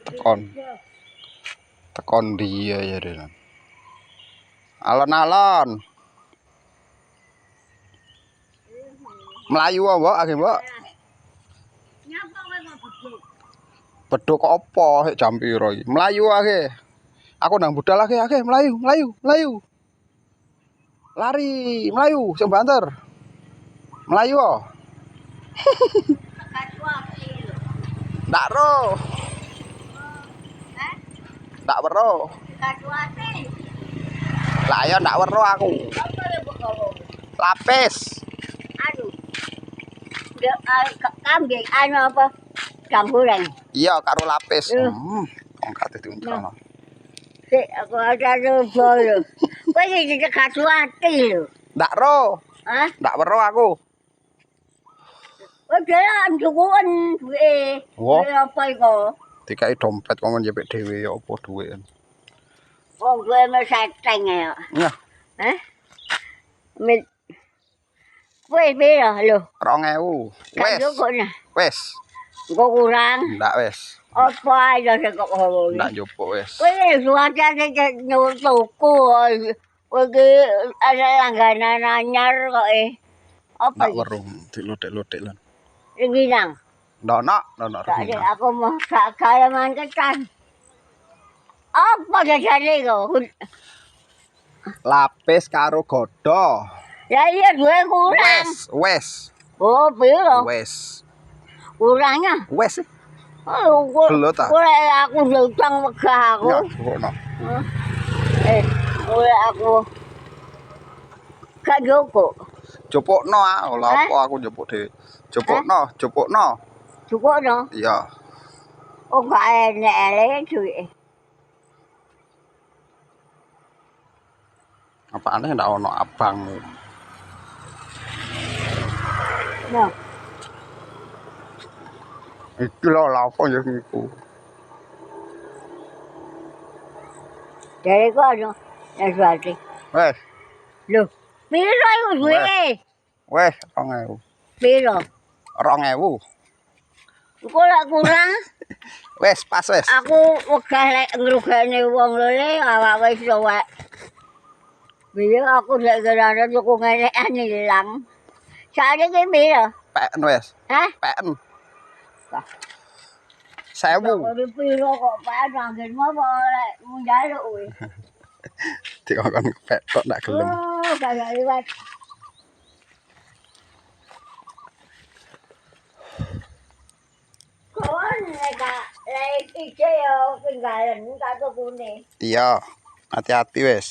Tekon. Tekon dia ya Rilan. Alon-alon. Melayu apa akeh, Mbak? Nyapa kowe kok beduk? Beduk apa jam piro iki? Melayu akeh. Aku nang budal akeh melayu. Lari, melayu sing banter. Melayu kok. Ndak ro. Ndak wero. Lah ya ndak wero aku. Lapis. Aduh. Kambing anu apa? Campuran. Iya karo lapis. Wong kate diuncal. Sik aku ada coba lho. Kowe iki kadu ati lho. Ndak ro. Hah? Ndak wero aku. Oh jalan cukupan duwe. Wah. Duwe apa iku? Dikai dompet kok njepik dhewe ya apa duwe. Wong duwe meseteng ya. Iya. Hah? Kowe piro lho? 2000. Wes. Wes. Engko kurang. Ndak wes. Apa aja sing kok ngono. Ndak njupuk wes. Kowe suwaca sing nyuwun tuku. Kowe iki ada langganan anyar kok Apa Ndak iki? weruh dilotek-lotek lan. Iki nang. Ndono Tadi aku mau kaya mantetan. Apa jajane kok? Lapis karo godho. Ya iya duwe kurang. Wes. Oh, piro? Wes. Kurangnya? Wes. Oh, Gelut ta? Kowe aku utang megah aku. Ya, jupukno. Kowe aku gak joko. Jupukno ah, lha apa aku njupuk dhewe. Jupukno. Jupukno? Iya. Oh, gak enek duwe. Apane ndak ono abangmu. Nah. Iki lho lha apa ya iku. Dari kono, ya suati. Wes. Lho, piro iku duwe? Wes 2000. Piro? 2000. Engko lek kurang, Wes pas wes. aku wegah lek ngrugekne wong lho awak wis suwek. Biyen aku lek gerane tuku ngelekan ilang. Saiki piro? Peken wes. Hah? Peken. 1000. Kok piro kok peken anggenmu apa lek munjaluk kuwi? Dikon kepek tok ndak gelem. Oh, gak liwat. Kon lek iki yo pinggalen tak tukune. Iya. Hati-hati wes.